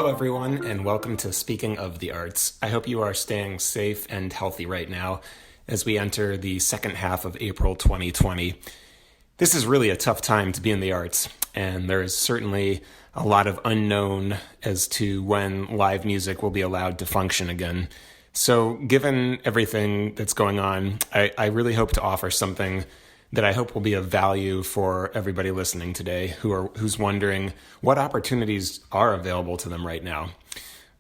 Hello, everyone, and welcome to Speaking of the Arts. I hope you are staying safe and healthy right now as we enter the second half of April 2020. This is really a tough time to be in the arts, and there is certainly a lot of unknown as to when live music will be allowed to function again. So given everything that's going on, I really hope to offer something that I hope will be of value for everybody listening today who's wondering what opportunities are available to them right now.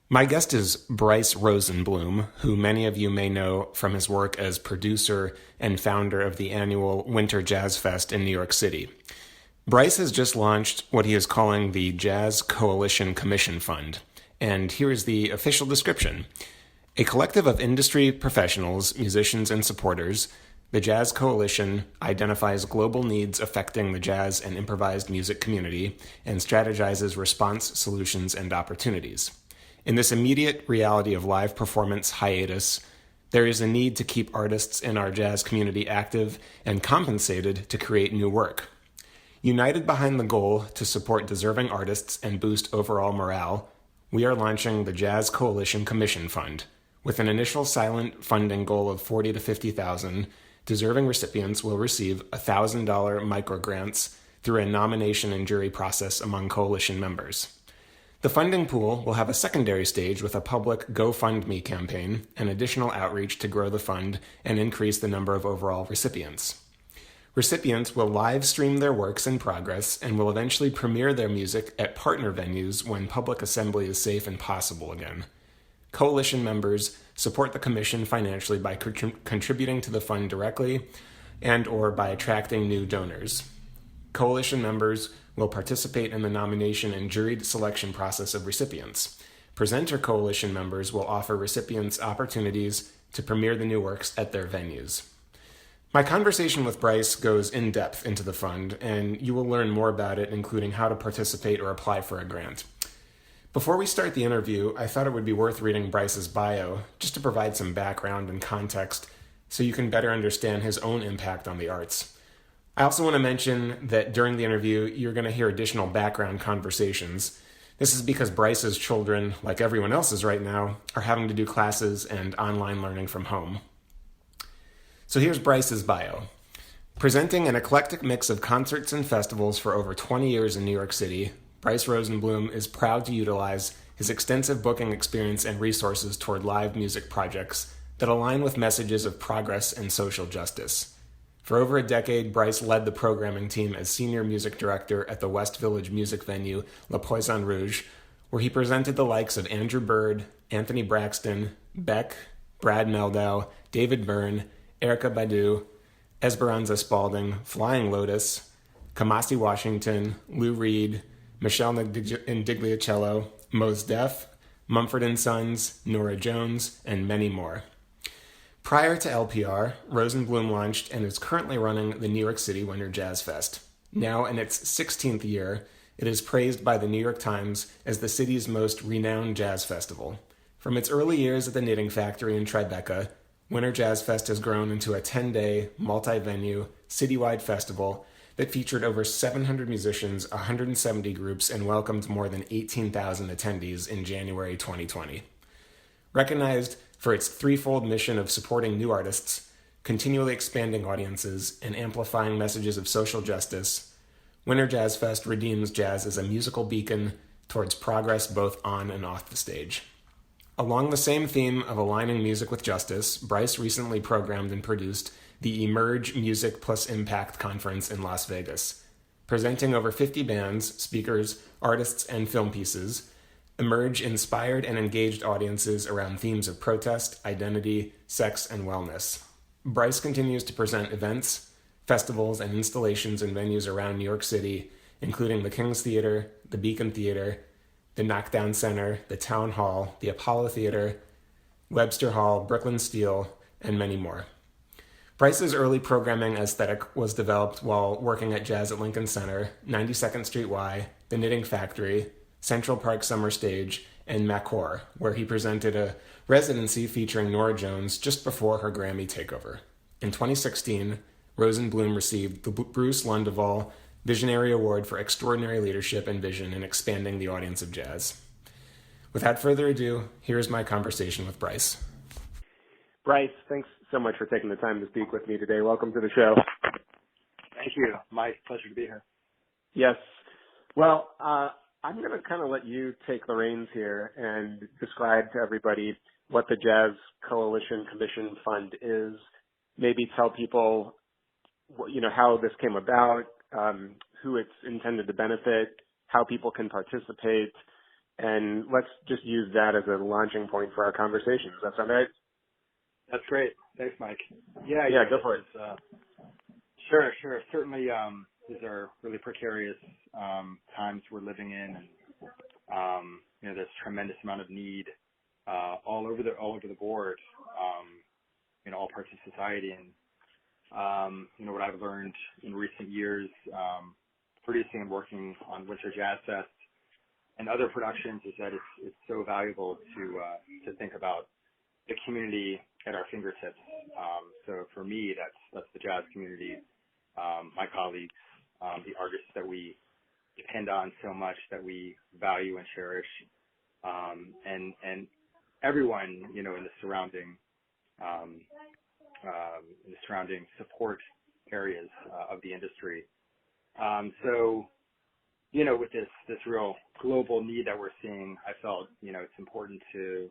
My guest is Brice Rosenbloom, who many of you may know from his work as producer and founder of the annual Winter Jazz Fest in New York City. Brice has just launched what he is calling the Jazz Coalition Commission Fund, and here is the official description. A collective of industry professionals, musicians, and supporters, the Jazz Coalition identifies global needs affecting the jazz and improvised music community and strategizes response, solutions, and opportunities. In this immediate reality of live performance hiatus, there is a need to keep artists in our jazz community active and compensated to create new work. United behind the goal to support deserving artists and boost overall morale, we are launching the Jazz Coalition Commission Fund. With an initial silent funding goal of $40,000 to $50,000, deserving recipients will receive $1,000 microgrants through a nomination and jury process among coalition members. The funding pool will have a secondary stage with a public GoFundMe campaign and additional outreach to grow the fund and increase the number of overall recipients. Recipients will live stream their works in progress and will eventually premiere their music at partner venues when public assembly is safe and possible again. Coalition members support the commission financially by contributing to the fund directly and or by attracting new donors. Coalition members will participate in the nomination and jury selection process of recipients. Presenter coalition members will offer recipients opportunities to premiere the new works at their venues. My conversation with Brice goes in depth into the fund, and you will learn more about it, including how to participate or apply for a grant. Before we start the interview, I thought it would be worth reading Brice's bio, just to provide some background and context so you can better understand his own impact on the arts. I also want to mention that during the interview, you're going to hear additional background conversations. This is because Brice's children, like everyone else's right now, are having to do classes and online learning from home. So here's Brice's bio. Presenting an eclectic mix of concerts and festivals for over 20 years in New York City, Brice Rosenbloom is proud to utilize his extensive booking experience and resources toward live music projects that align with messages of progress and social justice. For over a decade, Brice led the programming team as senior music director at the West Village music venue La Poisson Rouge, where he presented the likes of Andrew Bird, Anthony Braxton, Beck, Brad Meldau, David Byrne, Erykah Badu, Esperanza Spalding, Flying Lotus, Kamasi Washington, Lou Reed, Michelle Indigliacello, Mos Def, Mumford & Sons, Norah Jones, and many more. Prior to LPR, Rosenbloom launched and is currently running the New York City Winter Jazz Fest. Now in its 16th year, it is praised by the New York Times as the city's most renowned jazz festival. From its early years at the Knitting Factory in Tribeca, Winter Jazz Fest has grown into a 10-day, multi-venue, citywide festival that featured over 700 musicians, 170 groups, and welcomed more than 18,000 attendees in January 2020. Recognized for its threefold mission of supporting new artists, continually expanding audiences, and amplifying messages of social justice, Winter Jazz Fest redeems jazz as a musical beacon towards progress both on and off the stage. Along the same theme of aligning music with justice, Brice recently programmed and produced the Emerge Music Plus Impact Conference in Las Vegas. Presenting over 50 bands, speakers, artists, and film pieces, Emerge inspired and engaged audiences around themes of protest, identity, sex, and wellness. Brice continues to present events, festivals, and installations in venues around New York City, including the King's Theater, the Beacon Theater, the Knockdown Center, the Town Hall, the Apollo Theater, Webster Hall, Brooklyn Steel, and many more. Brice's early programming aesthetic was developed while working at Jazz at Lincoln Center, 92nd Street Y, the Knitting Factory, Central Park Summer Stage, and Macor, where he presented a residency featuring Norah Jones just before her Grammy takeover. In 2016, Rosenbloom received the Bruce Lundeval Visionary Award for extraordinary leadership and vision in expanding the audience of jazz. Without further ado, here's my conversation with Brice. Brice, thanks so much for taking the time to speak with me today. Welcome to the show. Thank you. My pleasure to be here. Yes. Well, I'm going to kind of let you take the reins here and describe to everybody what the Jazz Coalition Commission Fund is. Maybe tell people, how this came about, who it's intended to benefit, how people can participate, and let's just use that as a launching point for our conversation. Does that sound right? That's great. Thanks, Mike. Yeah, go for it. Sure. Certainly, these are really precarious times we're living in, and there's tremendous amount of need all over the board, in all parts of society. And what I've learned in recent years, producing and working on Winter Jazz Fest and other productions, is that it's so valuable to think about the community at our fingertips. So for me, that's the jazz community, my colleagues, the artists that we depend on so much, that we value and cherish, and everyone, in the surrounding support areas of the industry. With this real global need that we're seeing, I felt, it's important to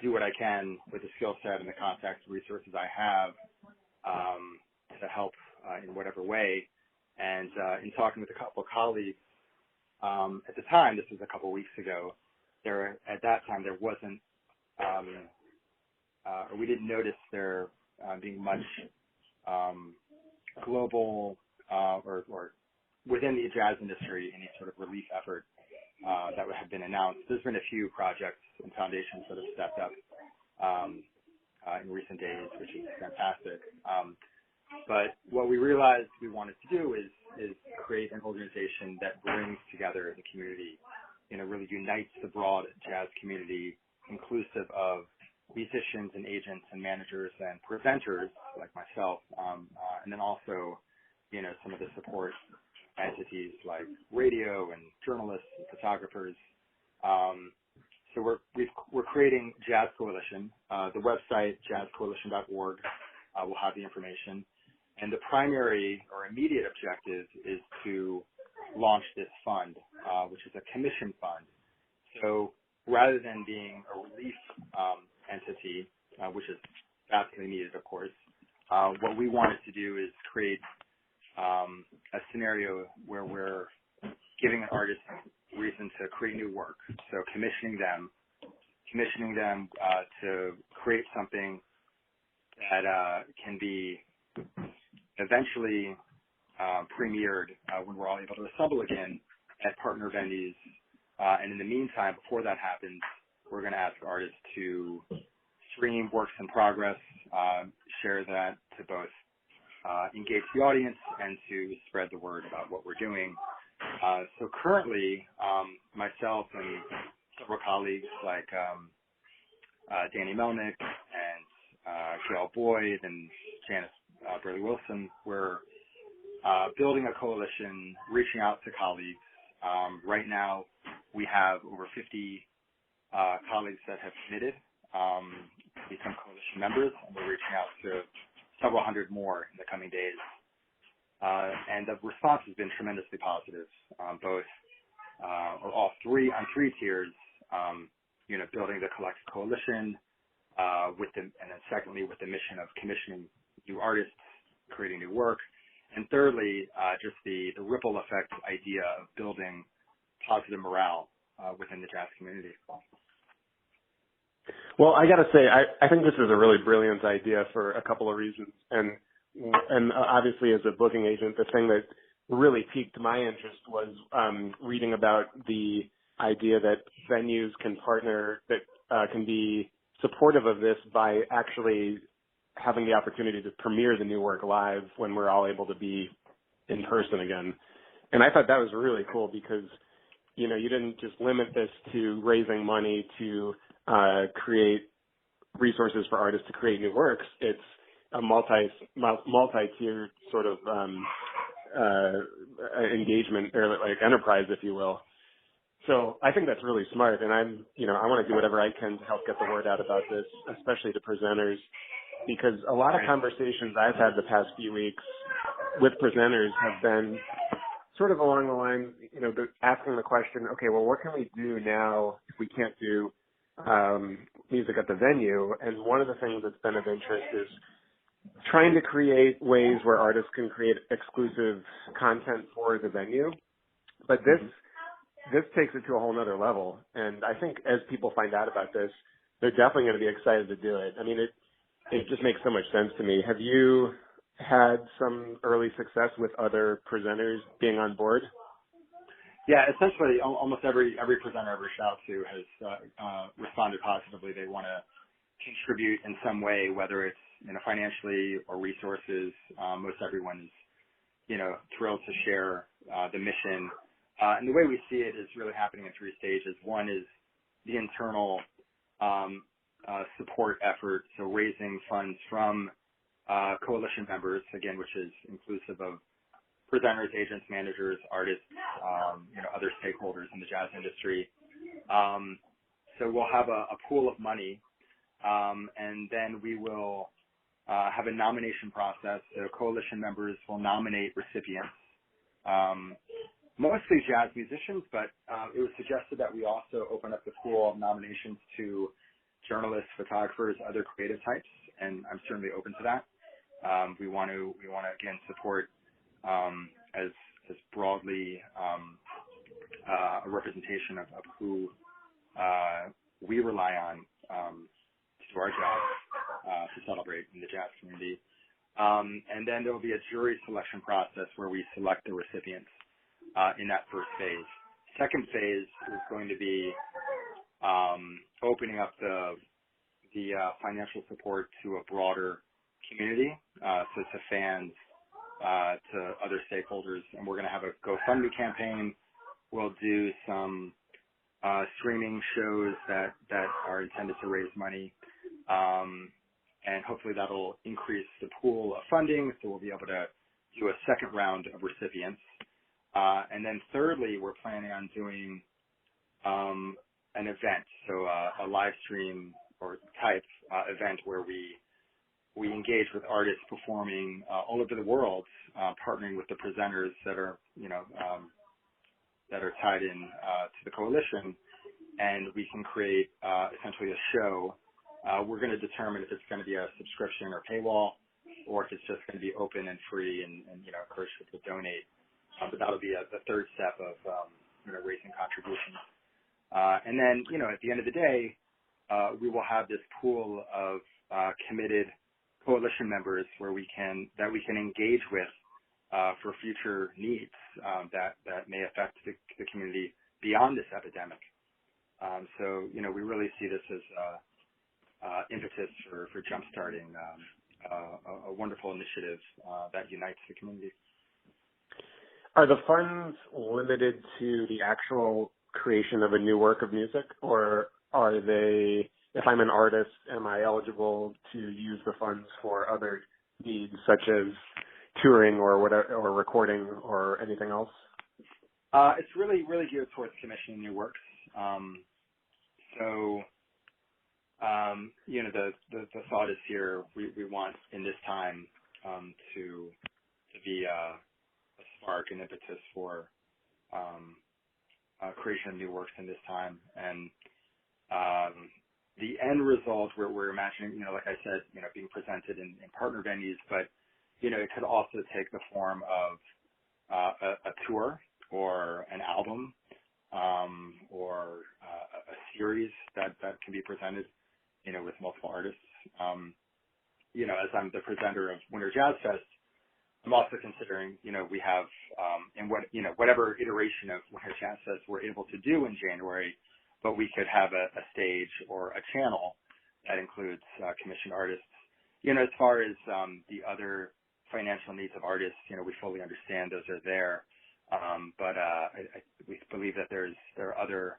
do what I can with the skill set and the contacts and resources I have to help in whatever way. And in talking with a couple of colleagues, at the time, this was a couple of weeks ago, at that time there wasn't, or we didn't notice there being much global or within the jazz industry any sort of relief effort that would have been announced. There's been a few projects and foundations that have stepped up in recent days, which is fantastic. But what we realized we wanted to do is create an organization that brings together the community, really unites the broad jazz community, inclusive of musicians and agents and managers and presenters like myself, and then also, some of the support entities like radio and journalists and photographers. So we're creating Jazz Coalition. The website jazzcoalition.org will have the information, and the primary or immediate objective is to launch this fund, which is a commission fund. So rather than being a relief entity, which is vastly needed, of course, what we wanted to do is create a scenario where we're giving an artist reason to create new work. So commissioning them to create something that can be eventually premiered when we're all able to assemble again at partner venues. And in the meantime, before that happens, we're going to ask artists to stream works in progress, share that to both engage the audience and to spread the word about what we're doing. So currently, myself and several colleagues like Danny Melnick and Gail Boyd and Janice Burley Wilson, we're building a coalition, reaching out to colleagues. Right now, we have over 50 colleagues that have committed to become coalition members, and we're reaching out to several hundred more in the coming days. And the response has been tremendously positive, both or all three on three tiers, building the collective coalition, and then secondly, with the mission of commissioning new artists, creating new work, and thirdly, just the ripple effect idea of building positive morale within the jazz community. Well, I got to say, I think this is a really brilliant idea for a couple of reasons. And obviously, as a booking agent, the thing that really piqued my interest was reading about the idea that venues can partner, that can be supportive of this by actually having the opportunity to premiere the new work live when we're all able to be in person again. And I thought that was really cool because, you didn't just limit this to raising money to create resources for artists to create new works. It's a multi-tier sort of engagement or like enterprise, if you will. So I think that's really smart, and I want to do whatever I can to help get the word out about this, especially to presenters, because a lot of conversations I've had the past few weeks with presenters have been sort of along the lines, asking the question, okay, well, what can we do now if we can't do music at the venue? And one of the things that's been of interest is trying to create ways where artists can create exclusive content for the venue. But this takes it to a whole nother level. And I think as people find out about this, they're definitely going to be excited to do it. I mean, it just makes so much sense to me. Have you had some early success with other presenters being on board? Yeah, essentially almost every presenter I've reached out to has responded positively. They want to contribute in some way, whether it's financially or resources. Most everyone is thrilled to share the mission. And the way we see it is really happening in three stages. One is the internal support effort, so raising funds from coalition members, again, which is inclusive of presenters, agents, managers, artists, other stakeholders in the jazz industry. So we'll have a pool of money, and then we will have a nomination process. So coalition members will nominate recipients, mostly jazz musicians, but it was suggested that we also open up the pool of nominations to journalists, photographers, other creative types, and I'm certainly open to that. We want to again support as broadly a representation of who we rely on to our job to celebrate in the jazz community. And then there will be a jury selection process where we select the recipients in that first phase. Second phase is going to be opening up the financial support to a broader community, so to fans, to other stakeholders, and we're going to have a GoFundMe campaign. We'll do some streaming shows that are intended to raise money, and hopefully that'll increase the pool of funding, so we'll be able to do a second round of recipients. And then thirdly, we're planning on doing an event, so a live stream or type event where we engage with artists performing all over the world, partnering with the presenters that are tied in to the coalition, and we can create essentially a show. We're going to determine if it's going to be a subscription or paywall, or if it's just going to be open and free, and encourage people to donate. But that'll be the third step of raising contributions. And then at the end of the day, we will have this pool of committed coalition members where we can engage with for future needs that may affect the community beyond this epidemic. So we really see this as impetus for jumpstarting a wonderful initiative that unites the community. Are the funds limited to the actual creation of a new work of music, or are they, if I'm an artist, am I eligible to use the funds for other needs such as touring or whatever, or recording or anything else? It's really geared towards commissioning new works. The thought is here we want in this time to be a spark and impetus for creation of new works in this time, and the end result we're imagining, like I said, being presented in partner venues, but it could also take the form of a tour or an album or a series that can be presented, with multiple artists. As I'm the presenter of Winter Jazz Fest, I'm also considering, we have, whatever iteration of Winter Jazz Fest we're able to do in January, but we could have a stage or a channel that includes commissioned artists. As far as the other financial needs of artists, we fully understand those are there, but we believe that there are other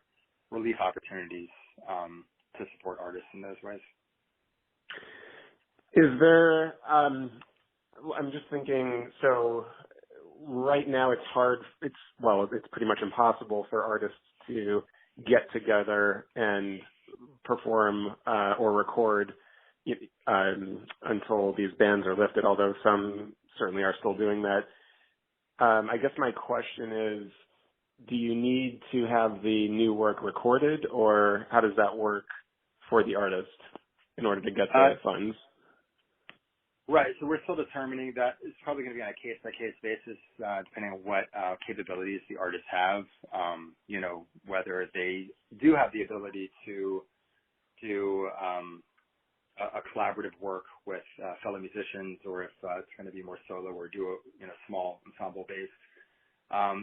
relief opportunities to support artists in those ways. Is there, I'm just thinking, so right now it's pretty much impossible for artists to get together and perform or record until these bans are lifted, although some certainly are still doing that. I guess my question is, do you need to have the new work recorded, or how does that work for the artist in order to get the funds? Right. So we're still determining that. It's probably going to be on a case-by-case basis, depending on what capabilities the artists have. Whether they do have the ability to do a collaborative work with fellow musicians, or if it's going to be more solo or do a small ensemble based.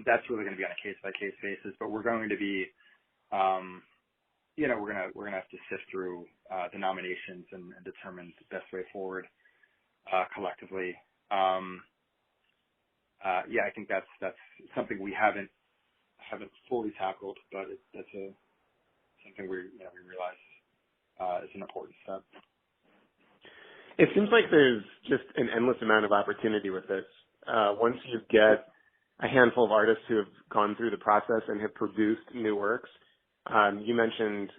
That's really going to be on a case-by-case basis. But we're going to be, we're going to have to sift through the nominations and determine the best way forward. Collectively. I think that's something we haven't fully tackled, but that's something we realize is an important step. It seems like there's just an endless amount of opportunity with this. Once you get a handful of artists who have gone through the process and have produced new works, you mentioned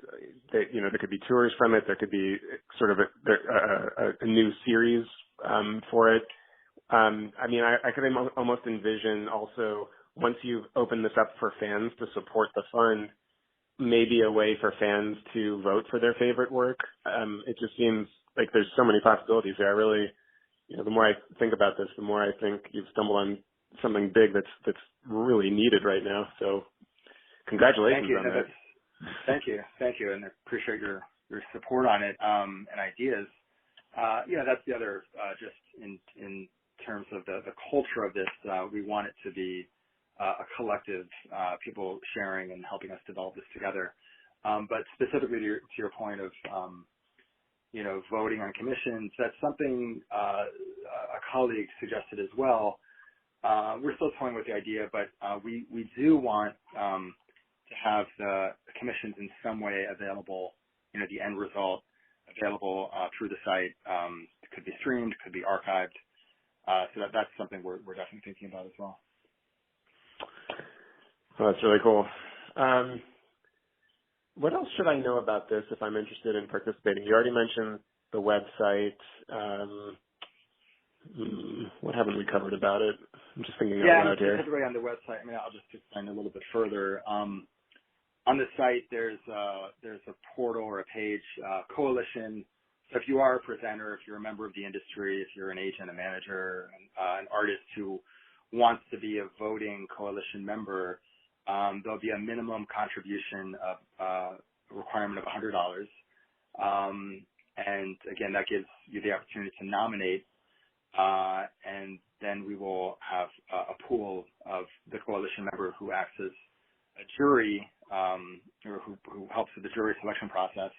that there could be tours from it. There could be sort of a new series for it. I could almost envision also, once you've opened this up for fans to support the fund, maybe a way for fans to vote for their favorite work. It just seems like there's so many possibilities there. I really, the more I think about this, the more I think you've stumbled on something big that's really needed right now. So congratulations on that. Thank you, and I appreciate your support on it and ideas. That's the other, just in terms of the culture of this, we want it to be a collective, people sharing and helping us develop this together. But specifically to your point of, voting on commissions, that's something a colleague suggested as well. We're still toying with the idea, but we do want to have the commissions in some way available, the end result available through the site. It could be streamed, it could be archived. So that's something we're definitely thinking about as well. Oh, that's really cool. What else should I know about this if I'm interested in participating? You already mentioned the website. What haven't we covered about it? I'm just thinking out loud here. Specifically on the website, I'll just explain a little bit further. On the site, there's a portal or a page, coalition. So if you are a presenter, if you're a member of the industry, if you're an agent, a manager, an artist who wants to be a voting coalition member, there'll be a minimum contribution of requirement of $100. And again, that gives you the opportunity to nominate, and then we will have a pool of the coalition member who acts as a jury, or who helps with the jury selection process.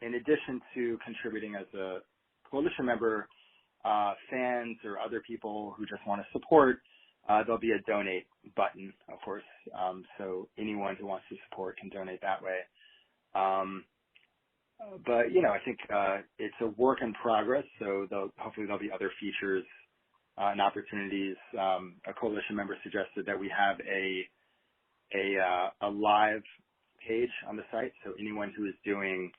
In addition to contributing as a coalition member, fans or other people who just want to support, there'll be a donate button, of course. So anyone who wants to support can donate that way. But I think it's a work in progress. So hopefully there'll be other features and opportunities. A coalition member suggested that we have a live page on the site, so anyone who is doing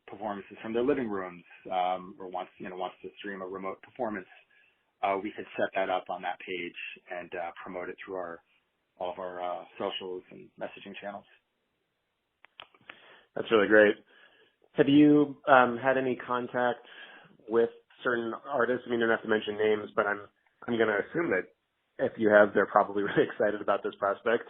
performances from their living rooms or wants to stream a remote performance, we could set that up on that page and promote it through all of our socials and messaging channels. That's really great. Have you had any contact with certain artists? You don't have to mention names, but I'm going to assume that if you have, they're probably really excited about this prospect.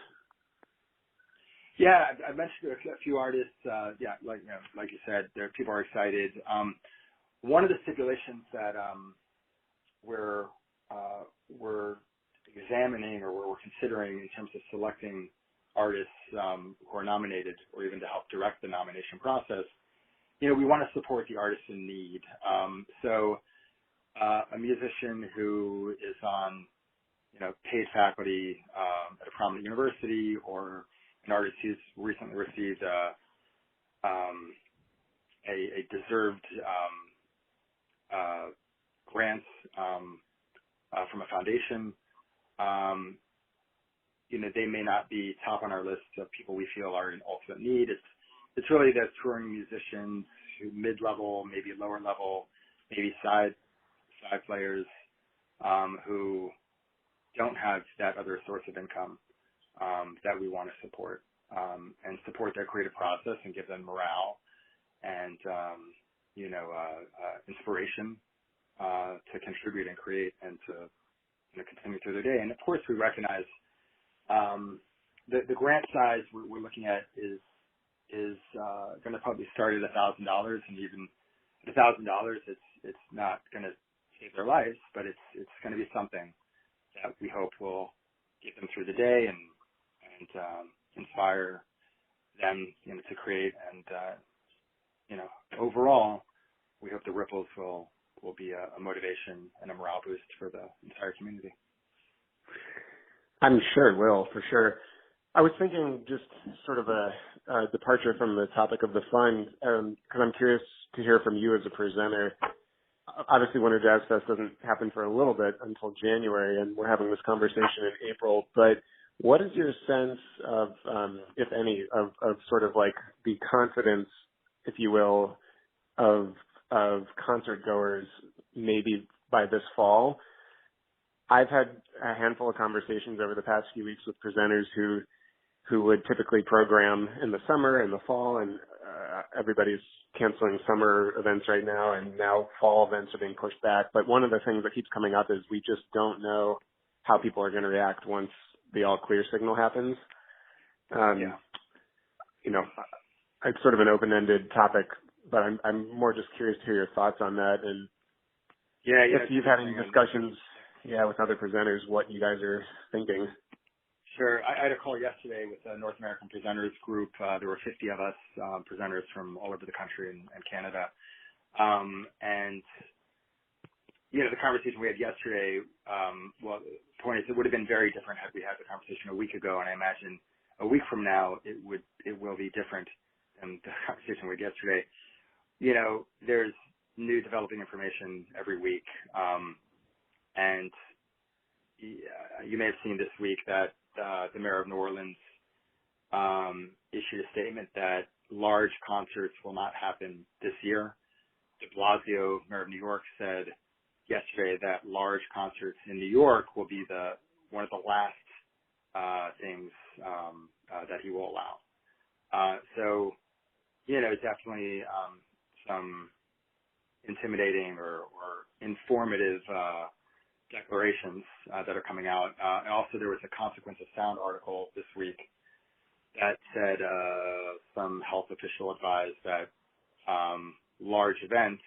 Yeah, I mentioned a few artists. Like you said, people are excited. One of the stipulations that we're examining or we're considering in terms of selecting artists who are nominated, or even to help direct the nomination process, we want to support the artists in need. So a musician who is on paid faculty at a prominent university, or an artist who's recently received a deserved grant from a foundation. they may not be top on our list of people we feel are in ultimate need. It's really the touring musicians who mid-level, maybe lower level, maybe side players who don't have that other source of income that we want to support and support their creative process and give them morale and inspiration to contribute and create and to continue through their day. And of course, we recognize the grant size we're looking at is going to probably start at $1,000, and even at $1,000, it's not going to save their lives, but it's going to be something that we hope will get them through the day and inspire them to create. And overall, we hope the ripples will be a motivation and a morale boost for the entire community. I'm sure it will, for sure. I was thinking just sort of a departure from the topic of the fund, because I'm curious to hear from you as a presenter. Obviously, Winter Jazz Fest doesn't happen for a little bit until January, and we're having this conversation in April. But what is your sense of, if any, of sort of like the confidence, if you will, of concert goers maybe by this fall? I've had a handful of conversations over the past few weeks with presenters who would typically program in the summer and the fall, and everybody's canceling summer events right now, and now fall events are being pushed back. But one of the things that keeps coming up is we just don't know how people are going to react once the all clear signal happens. It's sort of an open-ended topic, but I'm more just curious to hear your thoughts on that. And if you've had any discussions, with other presenters, what you guys are thinking. Sure. I had a call yesterday with the North American Presenters Group. There were 50 of us presenters from all over the country and Canada. And the conversation we had yesterday, the point is it would have been very different had we had the conversation a week ago. And I imagine a week from now, it will be different than the conversation we had yesterday. There's new developing information every week. And you may have seen this week that the mayor of New Orleans issued a statement that large concerts will not happen this year. De Blasio, mayor of New York, said yesterday that large concerts in New York will be one of the last things that he will allow. So, definitely some intimidating or informative declarations that are coming out. And also there was a Consequence of Sound article this week that said some health official advised that large events,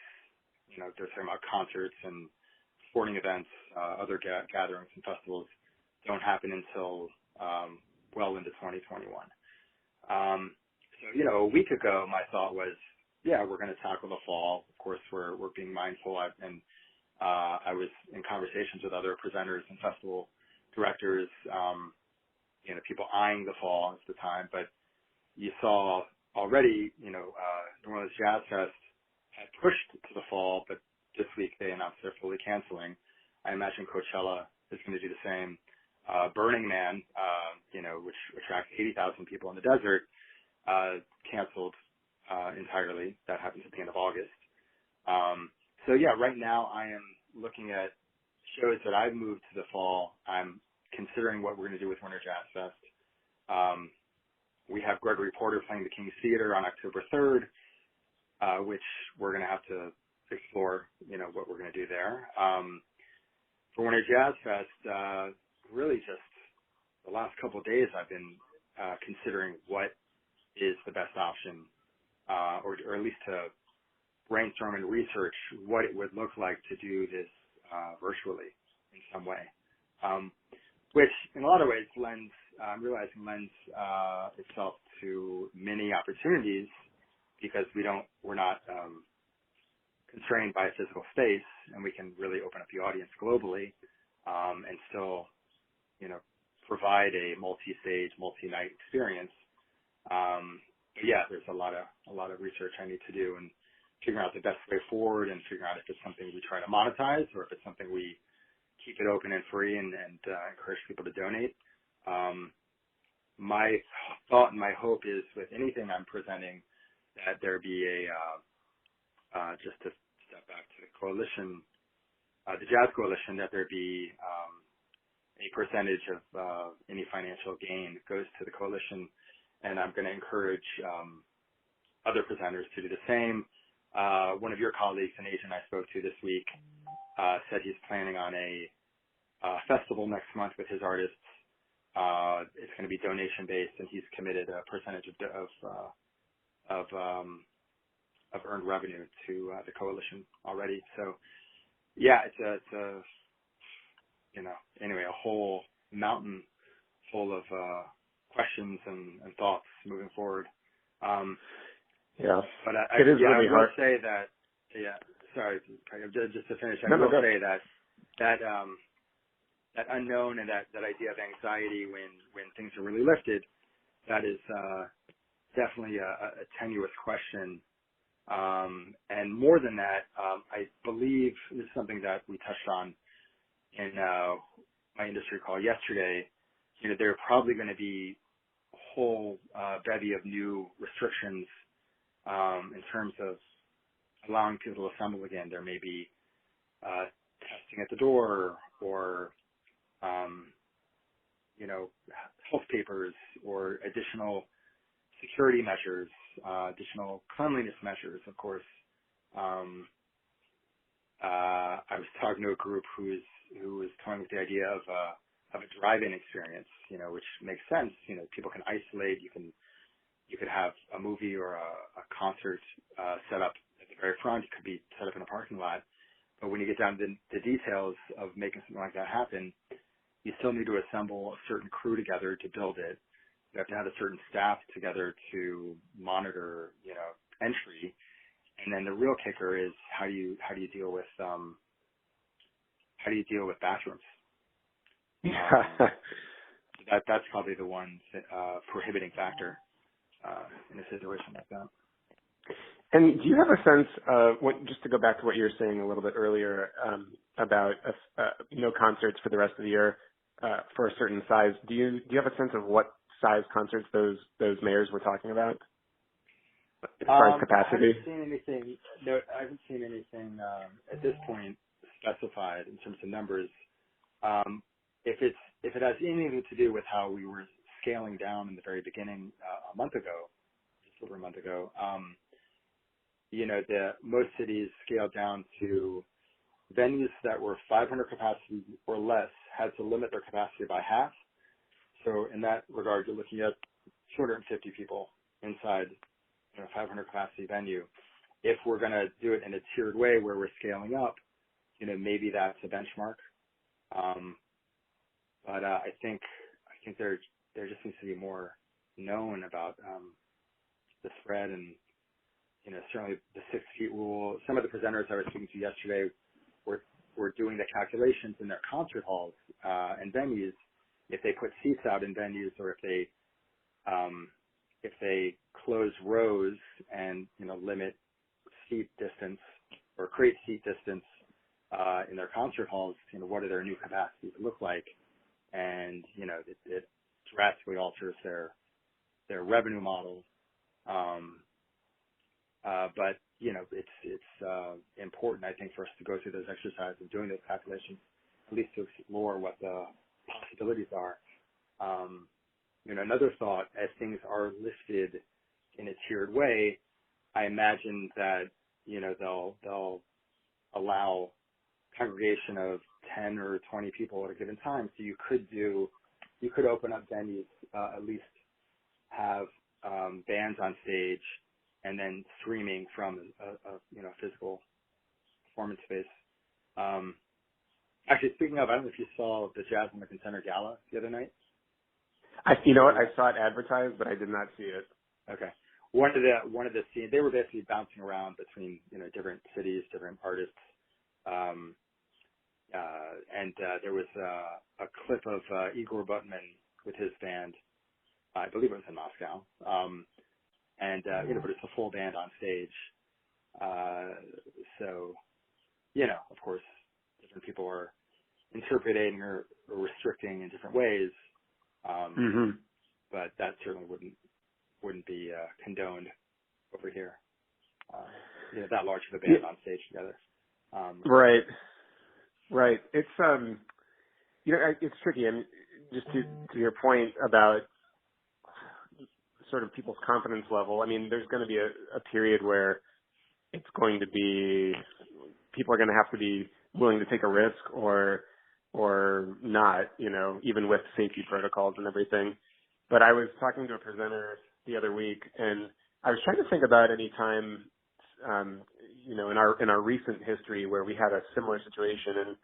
they're talking about concerts and sporting events, other gatherings and festivals, don't happen until well into 2021. So, a week ago, my thought was, we're going to tackle the fall. Of course, we're being mindful. I was in conversations with other presenters and festival directors, people eyeing the fall at the time. But you saw already, New Orleans Jazz Fest had pushed to the fall, but this week they announced they're fully canceling. I imagine Coachella is going to do the same. Burning Man, which attracts 80,000 people in the desert, canceled entirely. That happens at the end of August. So right now I am looking at shows that I've moved to the fall. I'm considering what we're going to do with Winter Jazz Fest. We have Gregory Porter playing the King's Theater on October 3rd, which we're going to have to explore, what we're going to do there. For Winter Jazz Fest, really just the last couple of days I've been considering what is the best option, or at least to brainstorm and research what it would look like to do this virtually in some way, which in a lot of ways lends itself to many opportunities because we're not constrained by a physical space, and we can really open up the audience globally and still, provide a multi-stage, multi-night experience. There's a lot of research I need to do and figuring out the best way forward and figuring out if it's something we try to monetize or if it's something we keep it open and free and encourage people to donate. My thought and my hope is with anything I'm presenting that there be just to step back to the coalition, the Jazz Coalition, that there be a percentage of any financial gain goes to the coalition, and I'm going to encourage other presenters to do the same. One of your colleagues, an agent I spoke to this week, said he's planning on a festival next month with his artists. It's going to be donation based, and he's committed a percentage of earned revenue to the coalition already. So, yeah, it's a anyway, a whole mountain full of questions and thoughts moving forward. Yeah, but it is really I will hard. say that. Yeah, sorry, just to finish, I No, will go. say that unknown and that idea of anxiety when things are really lifted, that is definitely a tenuous question. And more than that, I believe this is something that we touched on in my industry call yesterday. There are probably going to be a whole bevy of new restrictions in terms of allowing people to assemble again. There may be testing at the door, or health papers, or additional security measures, additional cleanliness measures. Of course, I was talking to a group who was toying with the idea of a drive-in experience, which makes sense. People can isolate. You could have a movie or a concert set up at the very front. It could be set up in a parking lot. But when you get down to the details of making something like that happen, you still need to assemble a certain crew together to build it. You have to have a certain staff together to monitor, entry. And then the real kicker is how do you deal with bathrooms? That's probably the one prohibiting factor in a situation like that. And do you have a sense of just to go back to what you were saying a little bit earlier about no concerts for the rest of the year for a certain size? Do you have a sense of what size concerts those mayors were talking about as far as capacity? I haven't seen anything at this point specified in terms of numbers. If it has anything to do with how we were scaling down in the very beginning just over a month ago, most cities scaled down to venues that were 500 capacity or less had to limit their capacity by half. So in that regard, you're looking at 250 people inside a 500 capacity venue. If we're going to do it in a tiered way where we're scaling up, maybe that's a benchmark. But I think there just needs to be more known about the spread, and certainly the 6 feet rule. Some of the presenters I was speaking to yesterday were doing the calculations in their concert halls and venues. If they put seats out in venues, or if they close rows and limit seat distance or create seat distance in their concert halls, what do their new capacities look like? And it drastically alters their revenue model. But it's important, I think, for us to go through those exercises of doing those calculations, at least to explore what the possibilities are. Another thought, as things are listed in a tiered way, I imagine that they'll allow congregation of 10 or 20 people at a given time. So you could open up venues, at least have bands on stage, and then streaming from a physical performance space. Actually, speaking of, I don't know if you saw the Jazz in the Center Gala the other night. I saw it advertised, but I did not see it. Okay. One of the scenes, they were basically bouncing around between different cities, different artists, and there was a clip of Igor Butman with his band. I believe it was in Moscow. But it's a full band on stage. So, of course, different people are interpreting or restricting in different ways. Mm-hmm. But that certainly wouldn't be condoned over here. That large of a band on stage together. Right. It's it's tricky. And just to your point about sort of people's confidence level, I mean, there's going to be a period where it's going to be, people are going to have to be willing to take a risk or not, even with safety protocols and everything. But I was talking to a presenter the other week, and I was trying to think about any time, in our recent history where we had a similar situation, and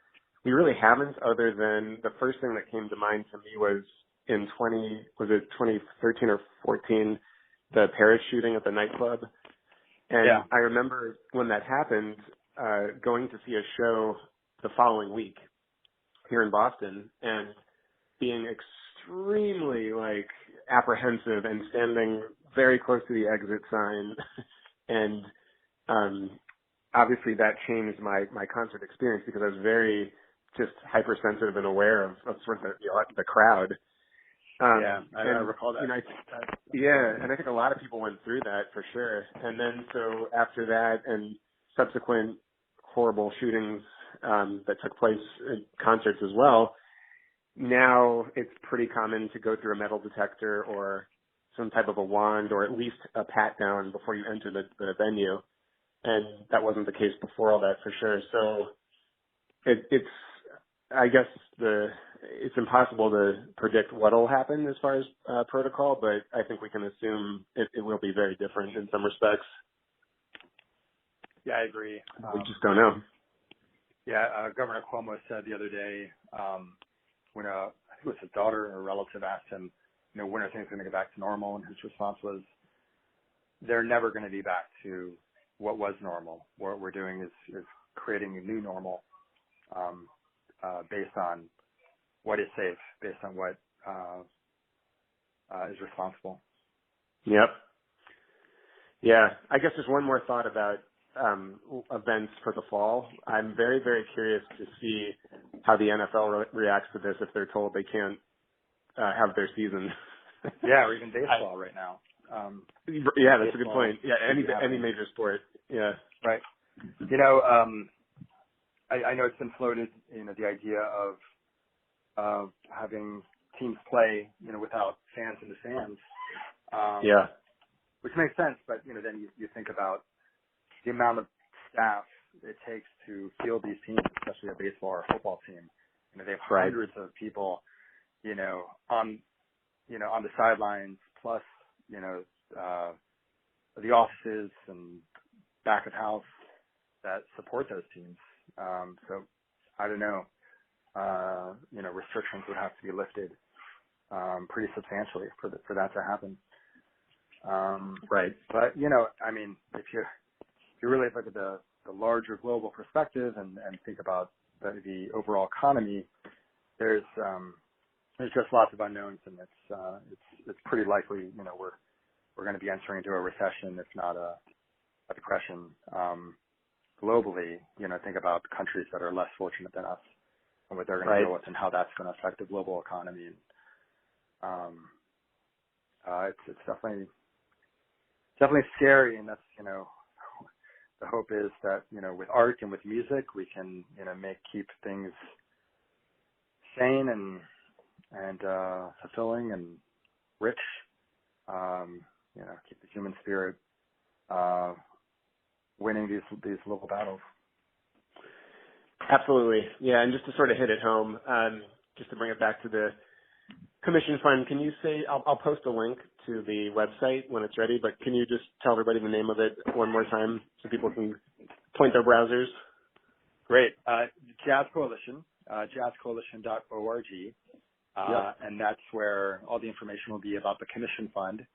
we really haven't, other than the first thing that came to mind to me was in 2013 or 14, the Paris shooting at the nightclub. And yeah. I remember when that happened, going to see a show the following week here in Boston and being extremely apprehensive and standing very close to the exit sign. And obviously that changed my concert experience because I was very just hypersensitive and aware of sort of the crowd. I recall that. And I think a lot of people went through that for sure. And then so after that and subsequent horrible shootings that took place in concerts as well, now it's pretty common to go through a metal detector or some type of a wand or at least a pat down before you enter the venue. And that wasn't the case before all that for sure. So I guess it's impossible to predict what'll happen as far as protocol, but I think we can assume it will be very different in some respects. Yeah, I agree. We just don't know. Yeah, Governor Cuomo said the other day when I think it was his daughter or a relative asked him, when are things going to get back to normal, and his response was, they're never going to be back to what was normal. What we're doing is creating a new normal based on what is safe, based on what is responsible. Yep. Yeah, I guess just one more thought about events for the fall. I'm very, very curious to see how the NFL reacts to this if they're told they can't have their season. Yeah, or even baseball right now. Yeah, that's a good point. Yeah, any major sport. Yeah. Right. I know it's been floated, the idea of having teams play, without fans in the stands. Yeah. Which makes sense, but, then you think about the amount of staff it takes to field these teams, especially a baseball or a football team. They have hundreds of people, on the sidelines, plus, the offices and back of house that support those teams. So I don't know, restrictions would have to be lifted pretty substantially for that to happen. Right. But, if you really look at the larger global perspective and think about the overall economy, there's just lots of unknowns, and it's pretty likely, we're going to be entering into a recession, if not a depression. Globally, think about countries that are less fortunate than us and what they're going to deal with and how that's going to affect the global economy. It's definitely scary, and that's, the hope is that, with art and with music, we can, keep things sane and fulfilling and rich, keep the human spirit winning these little battles. Absolutely. Yeah, and just to sort of hit it home, just to bring it back to the commission fund, can you say, I'll post a link to the website when it's ready, but can you just tell everybody the name of it one more time so people can point their browsers? Great. Jazz Coalition, jazzcoalition.org. And that's where all the information will be about the commission fund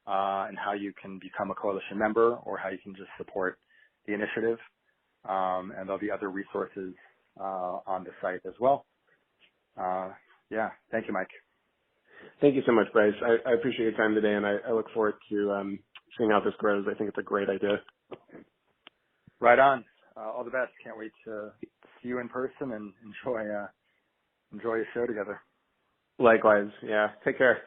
and how you can become a coalition member or how you can just support the initiative. And there'll be other resources on the site as well. Thank you, Mike. Thank you so much, Brice. I appreciate your time today, and I look forward to seeing how this grows. I think it's a great idea. Right on. All the best. Can't wait to see you in person and enjoy your show together. Likewise. Yeah. Take care.